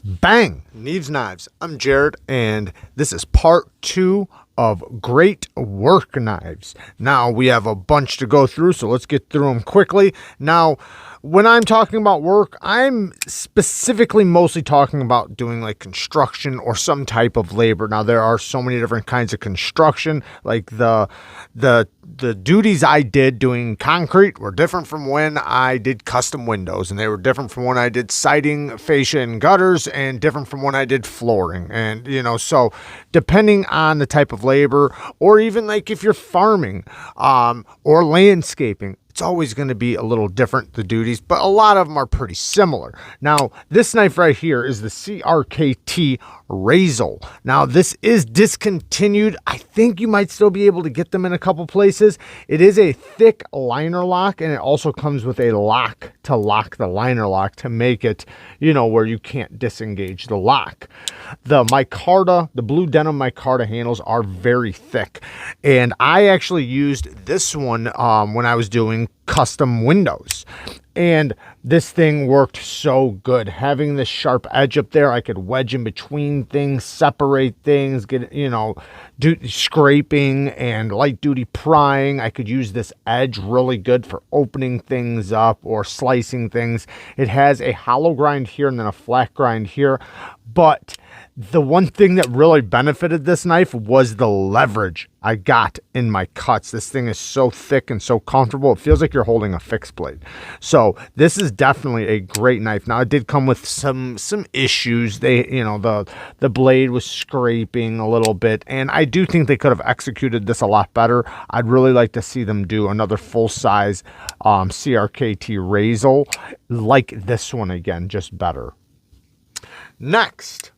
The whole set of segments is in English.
Bang! Neves Knives. I'm Jared, and this is part 2 of great work knives. Now, we have a bunch to go through, so let's get through them quickly. Now, when I'm talking about work, I'm specifically mostly talking about doing like construction or some type of labor. Now, there are so many different kinds of construction, like the duties I did doing concrete were different from when I did custom windows, and they were different from when I did siding, fascia, and gutters, and different from when I did flooring. And, you know, so depending on the type of labor, or even like if you're farming or landscaping, it's always going to be a little different, the duties, but a lot of them are pretty similar. Now, this knife right here is the CRKT RAZEL. Now, this is discontinued. I think you might still be able to get them in a couple places. It is a thick liner lock, and it also comes with a lock to lock the liner lock to make it, you know, where you can't disengage the lock. The micarta, the blue denim micarta handles are very thick, and I actually used this one when I was doing custom windows, and this thing worked so good. Having this sharp edge up there, I could wedge in between things, separate things, get, you know, do scraping and light duty prying. I could use this edge really good for opening things up or slicing things. It has a hollow grind here and then a flat grind here, but the one thing that really benefited this knife was the leverage I got in my cuts. This thing is so thick and so comfortable. It feels like you're holding a fixed blade. So this is definitely a great knife. Now, it did come with some issues. They, you know, the blade was scraping a little bit, and I do think they could have executed this a lot better. I'd really like to see them do another full-size CRKT RAZEL like this one again, just better. Next.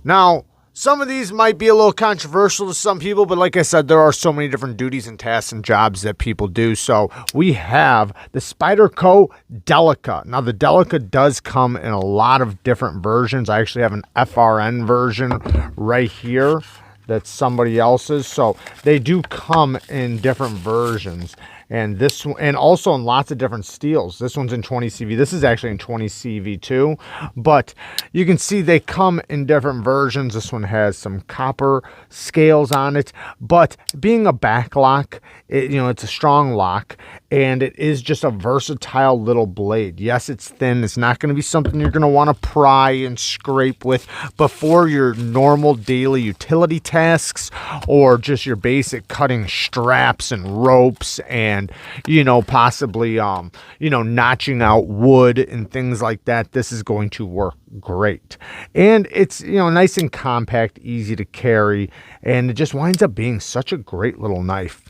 Now, some of these might be a little controversial to some people, but like I said, there are so many different duties and tasks and jobs that people do. So we have the SPYDERCO DELICA. Now, the DELICA does come in a lot of different versions. I actually have an FRN version right here that's somebody else's. So they do come in different versions. And this one, and also in lots of different steels. This one's in 20 CV. This is actually in 20 CV too. But you can see they come in different versions. This one has some copper scales on it. But being a back lock, you know, it's a strong lock, and it is just a versatile little blade. Yes, it's thin. It's not going to be something you're going to want to pry and scrape with before your normal daily utility tasks, or just your basic cutting straps and ropes and, you know, possibly, you know, notching out wood and things like that. This is going to work great. And it's, you know, nice and compact, easy to carry, and it just winds up being such a great little knife.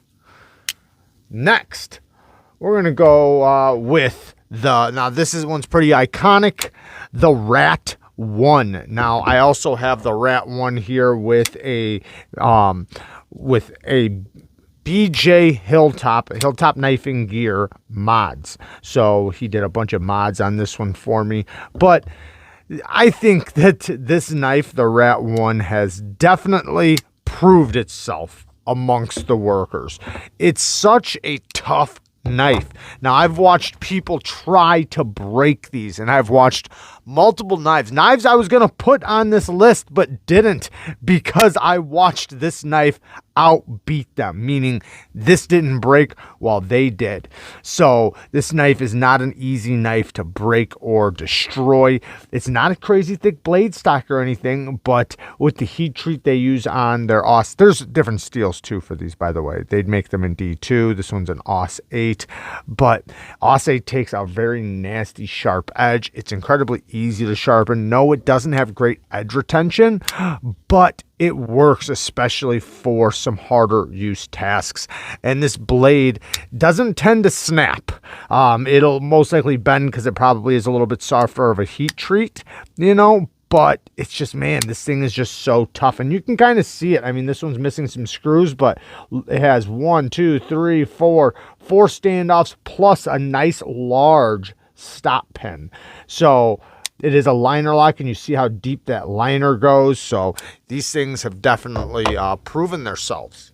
Next, we're going to go with now this one's pretty iconic, the Rat 1. Now, I also have the Rat 1 here with a BJ Hilltop Knifing Gear mods. So he did a bunch of mods on this one for me. But I think that this knife, the Rat 1, has definitely proved itself amongst the workers. It's such a tough knife. Now, I've watched people try to break these, and I've watched multiple knives I was going to put on this list but didn't, because I watched this knife outbeat them, meaning this didn't break while they did. So this knife is not an easy knife to break or destroy. It's not a crazy thick blade stock or anything, but with the heat treat they use on their AUS, there's different steels too for these, by the way. They'd make them in D2. This one's an AUS 8, but AUS 8 takes a very nasty sharp edge. It's incredibly easy to sharpen. No, it doesn't have great edge retention, but it works especially for some harder use tasks. And this blade doesn't tend to snap. It'll most likely bend because it probably is a little bit softer of a heat treat, you know, but it's just, man, this thing is just so tough. And you can kind of see it. I mean, this one's missing some screws, but it has 4 standoffs plus a nice large stop pin. So it is a liner lock, and you see how deep that liner goes. So these things have definitely proven themselves.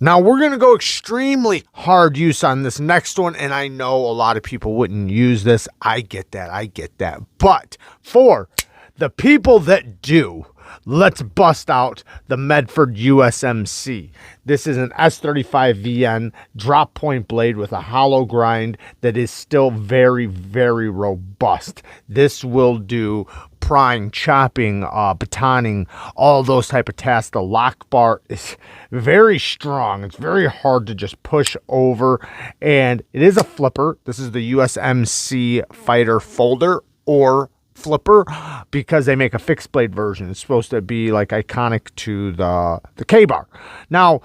Now we're going to go extremely hard use on this next one, and I know a lot of people wouldn't use this. I get that. But for the people that do, let's bust out the MEDFORD USMC. This is an S35VN drop point blade with a hollow grind that is still very, very robust. This will do prying, chopping, batoning, all those type of tasks. The lock bar is very strong. It's very hard to just push over, and it is a flipper. This is the USMC Fighter folder or flipper because they make a fixed blade version. It's supposed to be like iconic to the K-bar. Now,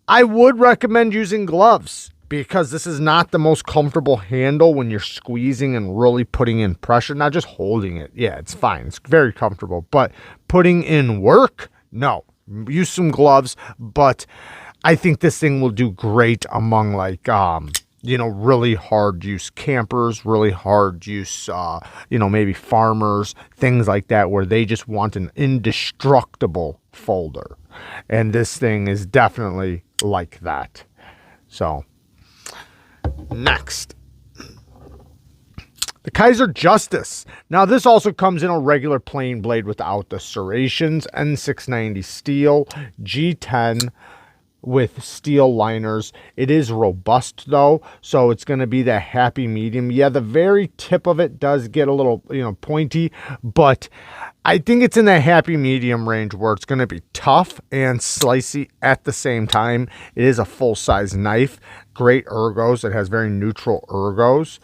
I would recommend using gloves because this is not the most comfortable handle when you're squeezing and really putting in pressure, not just holding it. Yeah, it's fine. It's very comfortable, but putting in work, no. Use some gloves, but I think this thing will do great among like, you know, really hard use campers, really hard use, you know, maybe farmers, things like that, where they just want an indestructible folder. And this thing is definitely like that. So next, the KIZER Justice. Now this also comes in a regular plain blade without the serrations, N690 steel, G10 with steel liners. It is robust though, so it's going to be that happy medium. Yeah, the very tip of it does get a little, you know, pointy, but I think it's in that happy medium range where it's going to be tough and slicey at the same time. It is a full-size knife. Great ergos. It has very neutral ergos.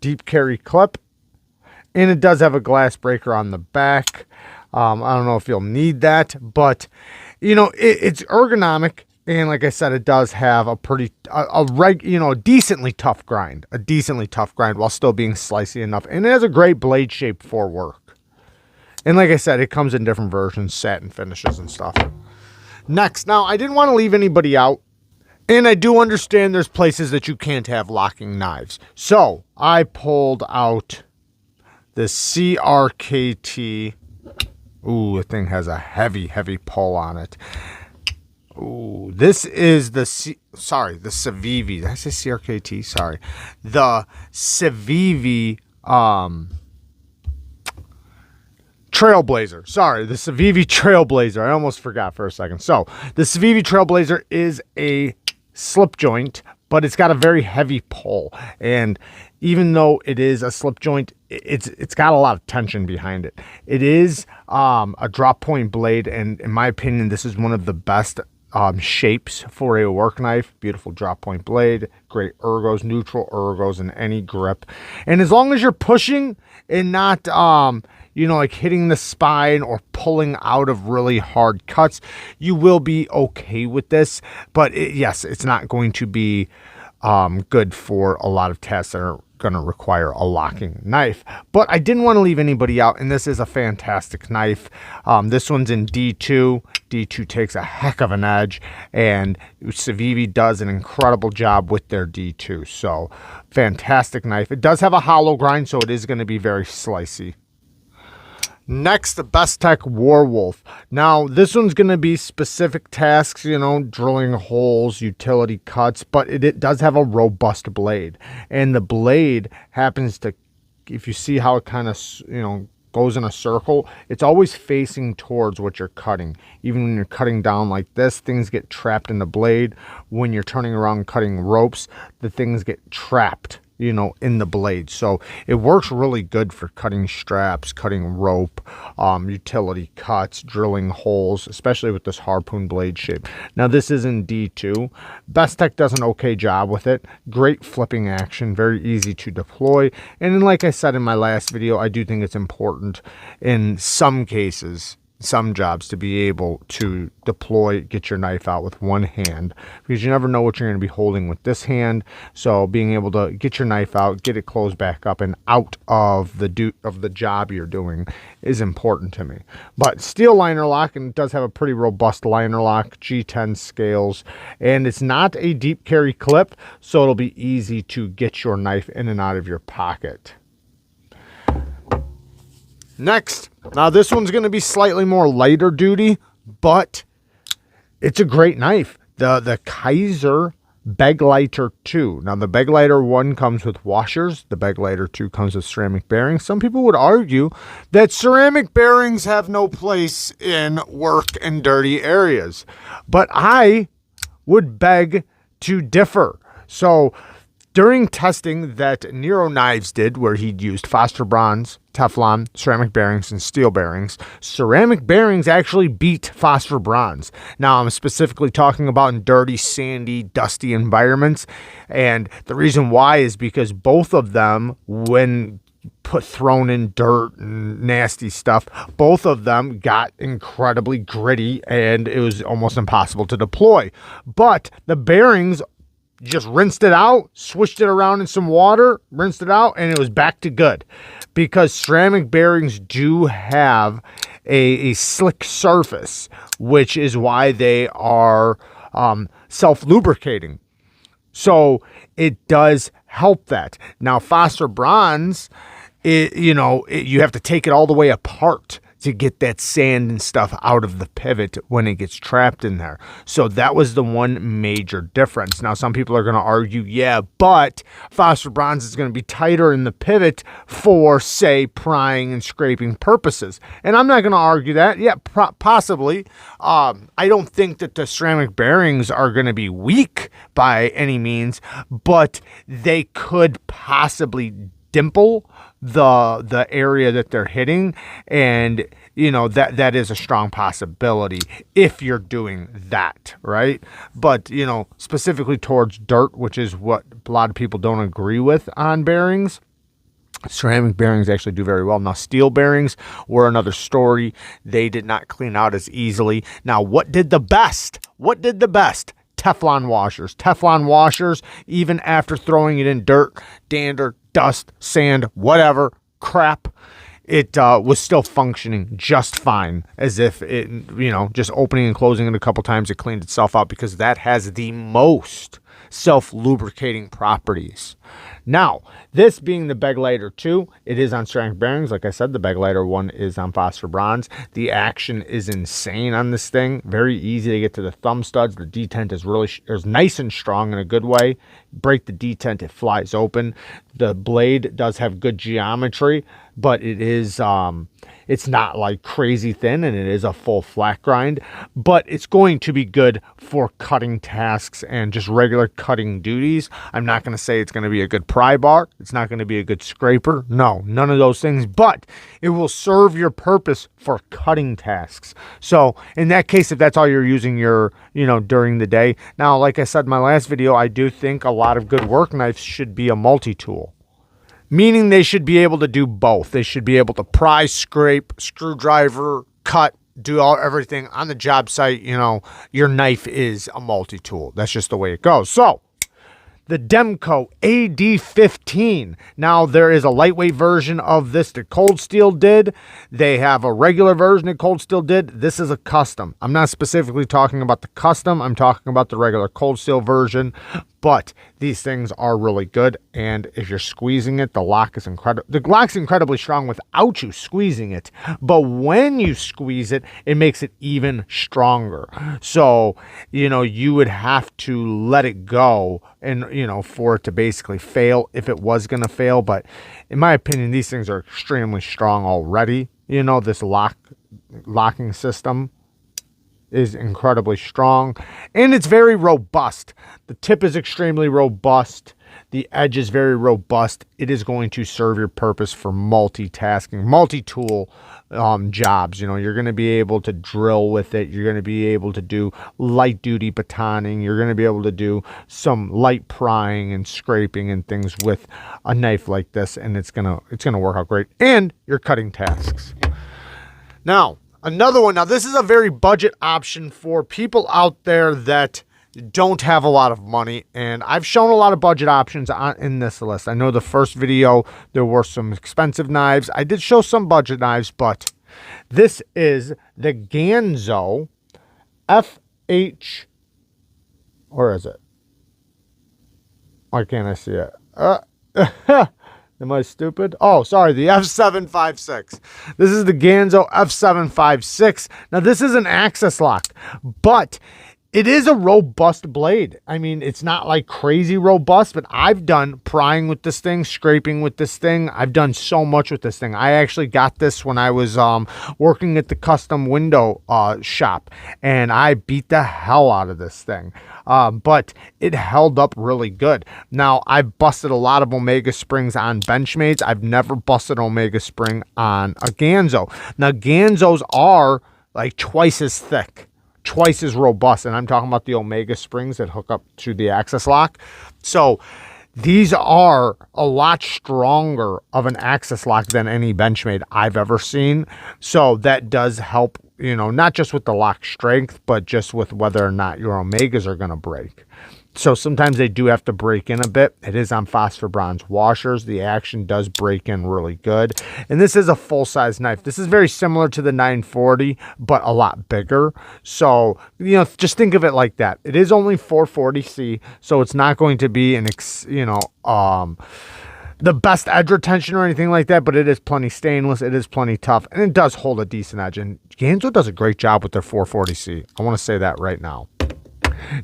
Deep carry clip, and it does have a glass breaker on the back. I don't know if you'll need that, but you know, it's ergonomic. And like I said, it does have a pretty, a decently tough grind, while still being slicey enough. And it has a great blade shape for work. And like I said, it comes in different versions, satin finishes and stuff. Next, now I didn't want to leave anybody out. And I do understand there's places that you can't have locking knives. So I pulled out the CRKT. Ooh, the thing has a heavy, heavy pull on it. Ooh, this is the Civivi. Did I say CRKT? Sorry. The Civivi Trailblazer. Sorry, the Civivi Trailblazer. I almost forgot for a second. So, the Civivi Trailblazer is a slip joint, but it's got a very heavy pull. And even though it is a slip joint, it's got a lot of tension behind it. It is a drop point blade, and in my opinion, this is one of the best shapes for a work knife. Beautiful drop point blade, great ergos, neutral ergos in any grip. And as long as you're pushing and not, you know, like hitting the spine or pulling out of really hard cuts, you will be okay with this. But yes, it's not going to be good for a lot of tasks that are going to require a locking knife. But I didn't want to leave anybody out, and this is a fantastic knife. This one's in D2. D2 takes a heck of an edge, and Civivi does an incredible job with their D2. So fantastic knife. It does have a hollow grind, so it is going to be very slicey. Next, the BESTECH WARWOLF. Now, this one's going to be specific tasks, you know, drilling holes, utility cuts, but it does have a robust blade. And the blade happens to, if you see how it kind of, you know, goes in a circle, it's always facing towards what you're cutting. Even when you're cutting down like this, things get trapped in the blade. When you're turning around cutting ropes, the things get trapped, you know, in the blade. So it works really good for cutting straps, cutting rope, utility cuts, drilling holes, especially with this harpoon blade shape. Now this is in D2. BESTECH does an okay job with it. Great flipping action, very easy to deploy. And then, like I said in my last video, I do think it's important in some cases, some jobs, to be able to deploy, get your knife out with one hand, because you never know what you're going to be holding with this hand. So being able to get your knife out, get it closed back up and out of the job you're doing is important to me. But steel liner lock, and it does have a pretty robust liner lock, G10 scales, and it's not a deep carry clip, so it'll be easy to get your knife in and out of your pocket. Next, now this one's going to be slightly more lighter duty, but it's a great knife. the KIZER BEGLEITER 2. Now, the BEGLEITER 1 comes with washers. The BEGLEITER 2 comes with ceramic bearings. Some people would argue that ceramic bearings have no place in work and dirty areas, but I would beg to differ. So during testing that Nero Knives did, where he'd used phosphor bronze, Teflon, ceramic bearings, and steel bearings, ceramic bearings actually beat phosphor bronze. Now, I'm specifically talking about in dirty, sandy, dusty environments. And the reason why is because both of them, when thrown in dirt and nasty stuff, both of them got incredibly gritty and it was almost impossible to deploy. But the bearings, just rinsed it out, switched it around in some water, rinsed it out, and it was back to good. Because ceramic bearings do have a slick surface, which is why they are self-lubricating. So it does help that. Now, phosphor bronze, you have to take it all the way apart to get that sand and stuff out of the pivot when it gets trapped in there. So that was the one major difference. Now, some people are going to argue, yeah, but phosphor bronze is going to be tighter in the pivot for, say, prying and scraping purposes. And I'm not going to argue that. Yeah, possibly. I don't think that the ceramic bearings are going to be weak by any means, but they could possibly dimple the area that they're hitting, and that is a strong possibility if you're doing that, right? But specifically towards dirt, which is what a lot of people don't agree with on bearings, ceramic bearings actually do very well. Now, steel bearings were another story. They did not clean out as easily. Now, what did the best? Teflon washers. Teflon washers, even after throwing it in dirt, dander, dust, sand, whatever, crap, it was still functioning just fine, as if it, just opening and closing it a couple times, it cleaned itself out, because that has the most self-lubricating properties. Now, this being the BEGLEITER 2, it is on ceramic bearings. Like I said, the BEGLEITER 1 is on phosphor bronze. The action is insane on this thing. Very easy to get to the thumb studs. The detent is nice and strong in a good way. Break the detent, it flies open. The blade does have good geometry, but it is it's not like crazy thin, and it is a full flat grind, but it's going to be good for cutting tasks and just regular cutting duties. I'm not going to say it's going to be a good pry bar. It's not going to be a good scraper. No, none of those things, but it will serve your purpose for cutting tasks. So in that case, if that's all you're using during the day. Now, like I said in my last video, I do think a lot of good work knives should be a multi-tool. Meaning they should be able to do both. They should be able to pry, scrape, screwdriver, cut, do everything on the job site. Your knife is a multi-tool. That's just the way it goes. So, the DEMKO AD15. Now, there is a lightweight version of this that COLDSTEEL did. They have a regular version that COLDSTEEL did. This is a custom. I'm not specifically talking about the custom. I'm talking about the regular COLDSTEEL version. But these things are really good, and if you're squeezing it, the lock is incredible. The lock's incredibly strong without you squeezing it, but when you squeeze it, it makes it even stronger. So, you would have to let it go and, for it to basically fail if it was going to fail. But in my opinion, these things are extremely strong already. This locking system is incredibly strong, and it's very robust. The tip is extremely robust. The edge is very robust. It is going to serve your purpose for multitasking, multi-tool jobs. You're going to be able to drill with it. You're going to be able to do light duty batoning. You're going to be able to do some light prying and scraping and things with a knife like this, and it's gonna work out great. And you're cutting tasks. Now, another one. Now, this is a very budget option for people out there that don't have a lot of money, and I've shown a lot of budget options in this list. I know the first video there were some expensive knives. I did show some budget knives, but this is the GANZO FH, or is it? Why can't I see it? Am I stupid? Oh, sorry, the F756. This is the GANZO F756. Now, this is an access lock, but It is a robust blade. I mean, it's not like crazy robust, but I've done prying with this thing, scraping with this thing. I've done so much with this thing. I actually got this when I was working at the custom window shop, and I beat the hell out of this thing. But it held up really good. Now, I've busted a lot of Omega springs on Benchmades. I've never busted an Omega spring on a GANZO. Now, GANZOs are like twice as thick, twice as robust, and I'm talking about the Omega springs that hook up to the access lock. So these are a lot stronger of an access lock than any Benchmade I've ever seen. So that does help, you know, not just with the lock strength, but just with whether or not your Omegas are going to break. So sometimes they do have to break in a bit. It is on phosphor bronze washers. The action does break in really good. And this is a full-size knife. This is very similar to the 940, but a lot bigger. So, you know, just think of it like that. It is only 440C, so it's not going to be an, the best edge retention or anything like that, but it is plenty stainless. It is plenty tough, and it does hold a decent edge. And GANZO does a great job with their 440C. I want to say that right now.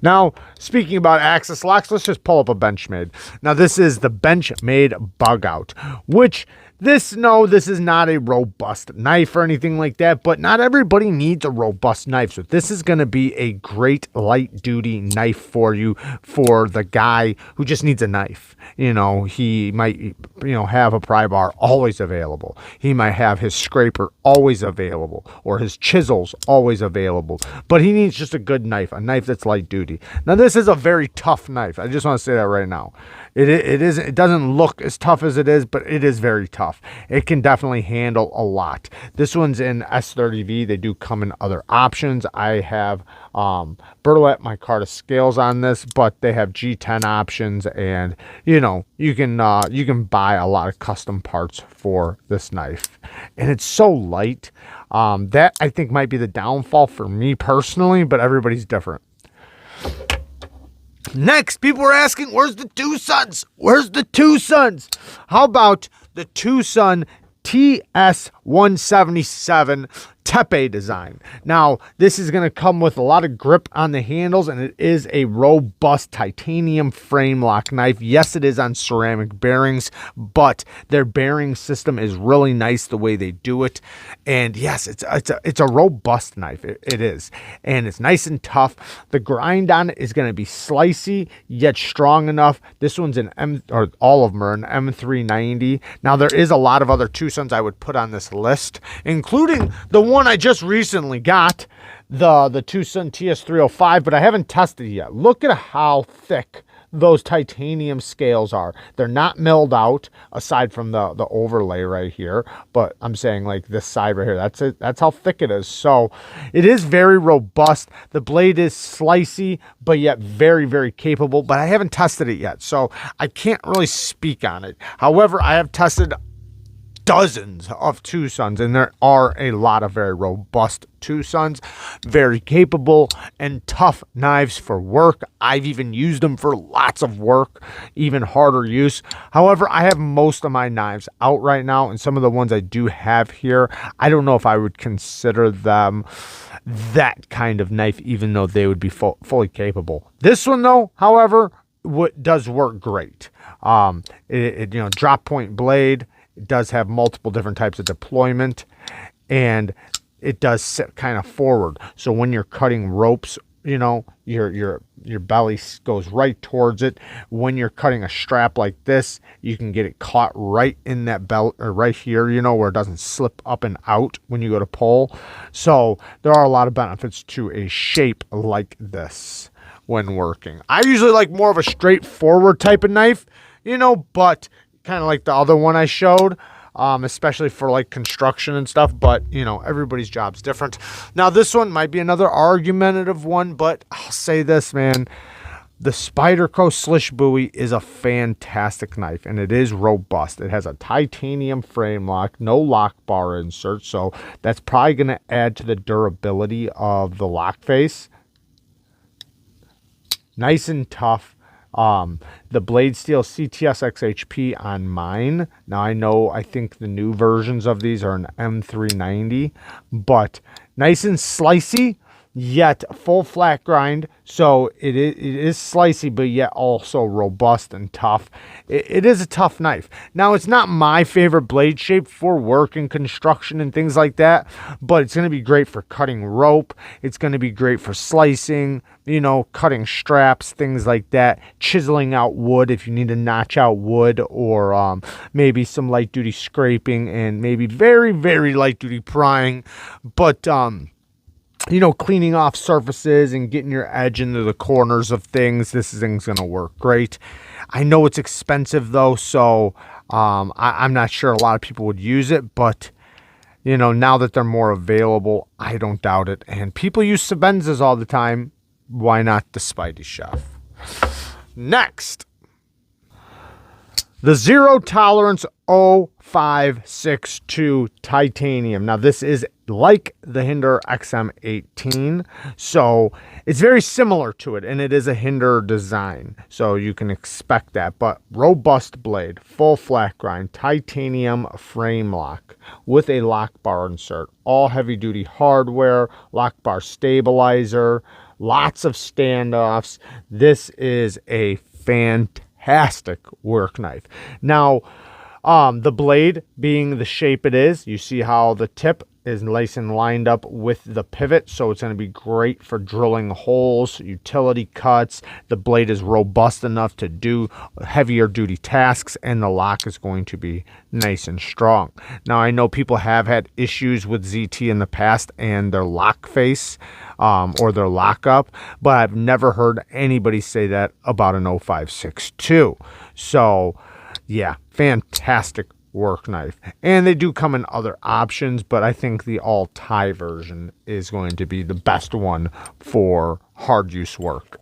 Now, speaking about access locks, let's just pull up a Benchmade. Now, this is the Benchmade BUGOUT, which this is not a robust knife or anything like that, but not everybody needs a robust knife. So this is going to be a great light duty knife for you, for the guy who just needs a knife. You know, he might, you know, have a pry bar always available. He might have his scraper always available, or his chisels always available, but he needs just a good knife, a knife that's light duty. Now, this is a very tough knife. I just want to say that right now. It doesn't look as tough as it is, but it is very tough. It can definitely handle a lot. This one's in S30V. They do come in other options. I have Bertollet micarta scales on this, but they have G10 options, and you know, you can buy a lot of custom parts for this knife, and it's so light. That I think might be the downfall for me personally, but everybody's different. Next, people were asking, where's the TWOSUNs? Where's the TWOSUNs? How about the TWOSUN TS177 Tepe design? Now, this is going to come with a lot of grip on the handles, and it is a robust titanium frame lock knife. Yes, it is on ceramic bearings, but their bearing system is really nice the way they do it. And yes, it's a robust knife. It is. And it's nice and tough. The grind on it is going to be slicey, yet strong enough. This one's an all of them are an M390. Now, there is a lot of other TWOSUNs I would put on this list, including the one I just recently got, the TWOSUN TS305, but I haven't tested it yet. Look at how thick those titanium scales are. They're not milled out, aside from the overlay right here, but I'm saying like this side right here, that's it. That's how thick it is. So it is very robust. The blade is slicey, but yet very, very capable, but I haven't tested it yet, so I can't really speak on it. However, I have tested dozens of TWOSUNs, and there are a lot of very robust TWOSUNs, very capable and tough knives for work. I've even used them for lots of work, even harder use. However, I have most of my knives out right now, and some of the ones I do have here, I don't know if I would consider them that kind of knife, even though they would be fully capable. This one, though, however, does work great. You know, drop point blade. It does have multiple different types of deployment, and it does sit kind of forward. So when you're cutting ropes, you know, your belly goes right towards it. When you're cutting a strap like this, you can get it caught right in that belt, or right here, you know, where it doesn't slip up and out when you go to pull. So there are a lot of benefits to a shape like this when working. I usually like more of a straightforward type of knife, you know, but kind of like the other one I showed, especially for like construction and stuff, but you know, everybody's job's different. Now, this one might be another argumentative one, but I'll say this, man, the SPYDERCO SLYSZ buoy is a fantastic knife, and it is robust. It has a titanium frame lock, no lock bar insert, so that's probably going to add to the durability of the lock face. Nice and tough. The blade steel CTS XHP on mine. Now, I think the new versions of these are an M390, but nice and slicey, yet full flat grind. So it is slicey, but yet also robust and tough. It is a tough knife. Now, it's not my favorite blade shape for work and construction and things like that, but it's going to be great for cutting rope. It's going to be great for slicing, you know, cutting straps, things like that, chiseling out wood if you need to notch out wood, or maybe some light duty scraping and maybe very, very light duty prying. But, you know, cleaning off surfaces and getting your edge into the corners of things, this thing's going to work great. I know it's expensive though, so I'm not sure a lot of people would use it, but you know, now that they're more available, I don't doubt it. And people use Sebenzas all the time. Why not the Spidey Chef? Next, the Zero Tolerance 0562 Titanium. Now, this is like the Hinder XM18, so it's very similar to it, and it is a Hinder design, so you can expect that. But robust blade, full flat grind, titanium frame lock with a lock bar insert, all heavy duty hardware, lock bar stabilizer, lots of standoffs. This is a fantastic work knife. Now, the blade being the shape it is, you see how the tip is nice and lined up with the pivot, so it's going to be great for drilling holes, utility cuts. The blade is robust enough to do heavier duty tasks, and the lock is going to be nice and strong. Now, I know people have had issues with ZT in the past and their lock face or their lockup, but I've never heard anybody say that about an 0562. So yeah, fantastic work knife. And they do come in other options, but I think the all tie version is going to be the best one for hard use work.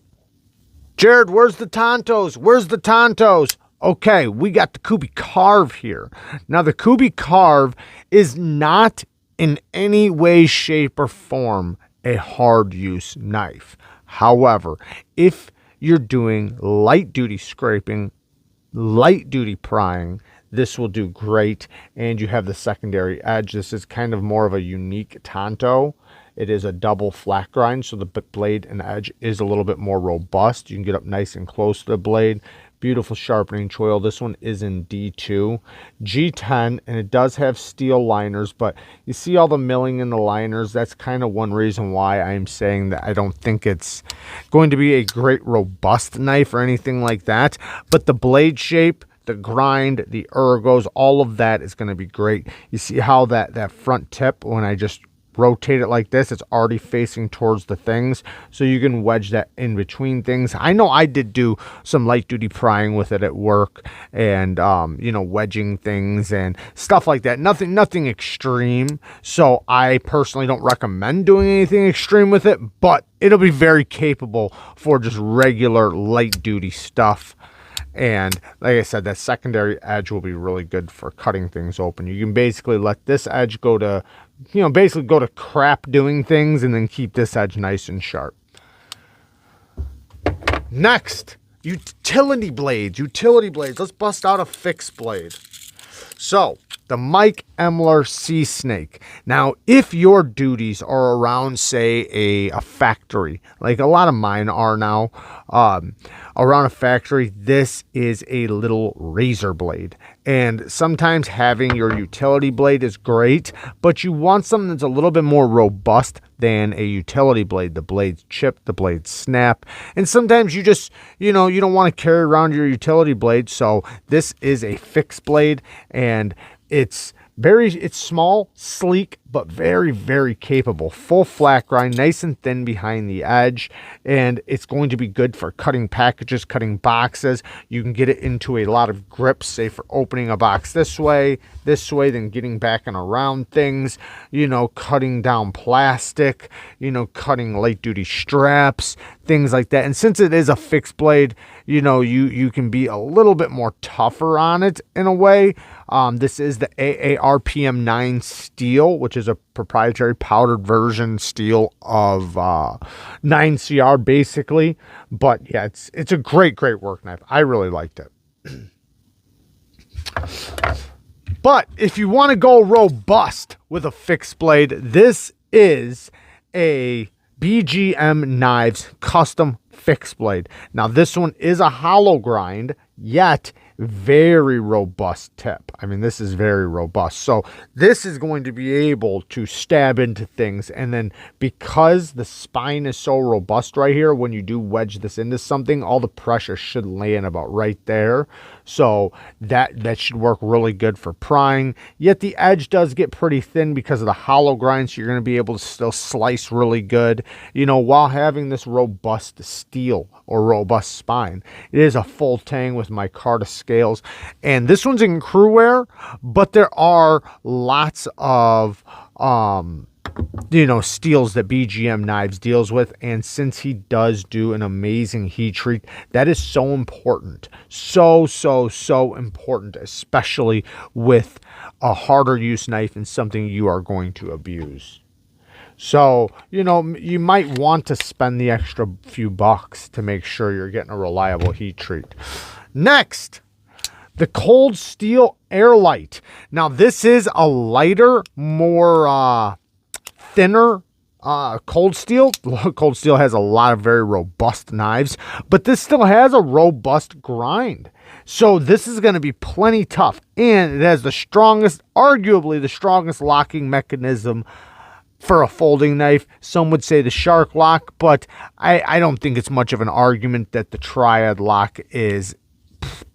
Jared, where's the Tontos? Where's the Tontos? Okay, we got the Kubi Carve here. Now, the Kubi Carve is not in any way, shape, or form a hard use knife. However, if you're doing light duty scraping, light duty prying, this will do great. And you have the secondary edge. This is kind of more of a unique Tonto. It is a double flat grind, so the blade and edge is a little bit more robust. You can get up nice and close to the blade. Beautiful sharpening choil. This one is in D2, G10, and it does have steel liners, but you see all the milling in the liners. That's kind of one reason why I'm saying that I don't think it's going to be a great robust knife or anything like that. But the blade shape, the grind, the ergos, all of that is going to be great. You see how that front tip, when I just rotate it like this, it's already facing towards the things, so you can wedge that in between things. I know I did do some light duty prying with it at work, and you know, wedging things and stuff like that. Nothing extreme, so I personally don't recommend doing anything extreme with it, but it'll be very capable for just regular light duty stuff. And like I said, that secondary edge will be really good for cutting things open. You can basically let this edge go to, you know, basically go to crap doing things, and then keep this edge nice and sharp. Next, utility blades. Let's bust out a fixed blade. So, the Mike Emler Sea Snake. Now, if your duties are around, say, a factory, like a lot of mine are now, around a factory, this is a little razor blade. And sometimes having your utility blade is great, but you want something that's a little bit more robust than a utility blade. The blade's chipped, the blade's snap, and sometimes you just, you know, you don't want to carry around your utility blade, so this is a fixed blade, and it's small, sleek, but very, very capable. Full flat grind, nice and thin behind the edge, and it's going to be good for cutting packages, cutting boxes. You can get it into a lot of grips, say for opening a box this way, then getting back and around things, you know, cutting down plastic, you know, cutting light duty straps, things like that. And since it is a fixed blade, you know, you can be a little bit more tougher on it in a way. This is the AARPM9 steel, which is a proprietary powdered version steel of 9CR basically. But yeah, it's a great work knife. I really liked it. But if you want to go robust with a fixed blade, this is a BGM Knives Custom Fixed Blade. Now this one is a hollow grind, yet very robust tip. I mean, this is very robust. So this is going to be able to stab into things. And then because the spine is so robust right here, when you do wedge this into something, all the pressure should land about right there. So that should work really good for prying. Yet the edge does get pretty thin because of the hollow grind. So you're going to be able to still slice really good, you know, while having this robust steel or robust spine. It is a full tang with micarta scales, and this one's in crew wear, but there are lots of you know, steels that BGM Knives deals with, and since he does do an amazing heat treat, that is so important, so important, especially with a harder use knife and something you are going to abuse. So, you know, you might want to spend the extra few bucks to make sure you're getting a reliable heat treat. Next, the COLDSTEEL Airlight. Now, this is a lighter, more thinner COLDSTEEL. COLDSTEEL has a lot of very robust knives, but this still has a robust grind. So this is going to be plenty tough, and it has the strongest, arguably the strongest locking mechanism for a folding knife. Some would say the shark lock, but I don't think it's much of an argument that the triad lock is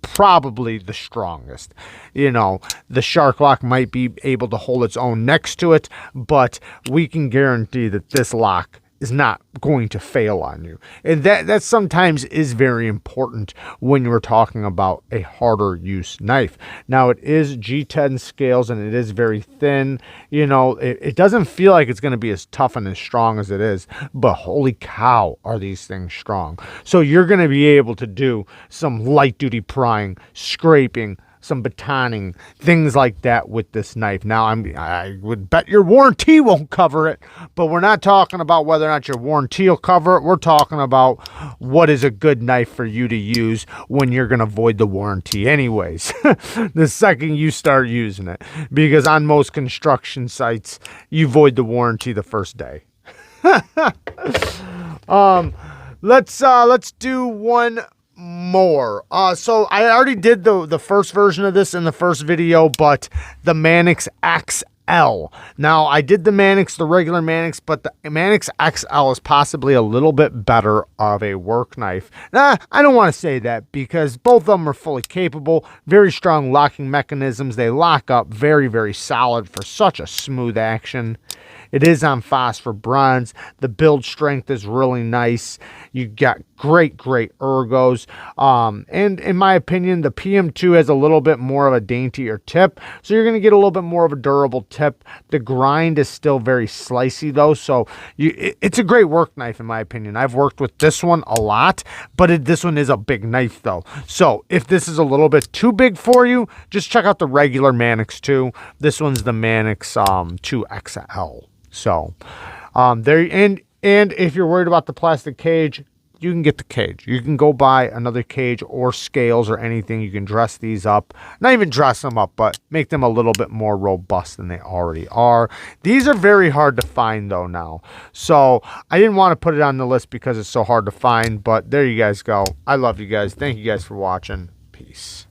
probably the strongest. You know, the shark lock might be able to hold its own next to it, but we can guarantee that this lock is not going to fail on you. And that sometimes is very important when you're talking about a harder use knife. Now, it is G10 scales and it is very thin. You know, it doesn't feel like it's going to be as tough and as strong as it is, but holy cow, are these things strong. So you're going to be able to do some light duty prying, scraping, some batoning, things like that with this knife. Now, I would bet your warranty won't cover it, but we're not talking about whether or not your warranty will cover it. We're talking about what is a good knife for you to use when you're going to void the warranty anyways, the second you start using it. Because on most construction sites, you void the warranty the first day. Let's do one more. So I already did the first version of this in the first video, but the Manix XL. Now, I did the Manix, the regular Manix, but the Manix XL is possibly a little bit better of a work knife. Nah, I don't want to say that because both of them are fully capable, very strong locking mechanisms. They lock up very solid for such a smooth action. It is on phosphor bronze. The build strength is really nice. You got great ergos. And in my opinion, the PM2 has a little bit more of a daintier tip. So you're going to get a little bit more of a durable tip. The grind is still very slicey though. So it's a great work knife in my opinion. I've worked with this one a lot, but this one is a big knife though. So if this is a little bit too big for you, just check out the regular Manix 2. This one's the Manix 2XL. So there, and if you're worried about the plastic cage, you can get the cage. You can go buy another cage or scales or anything. You can dress these up, not even dress them up, but make them a little bit more robust than they already are. These are very hard to find though now. So I didn't want to put it on the list because it's so hard to find, but there you guys go. I love you guys. Thank you guys for watching. Peace.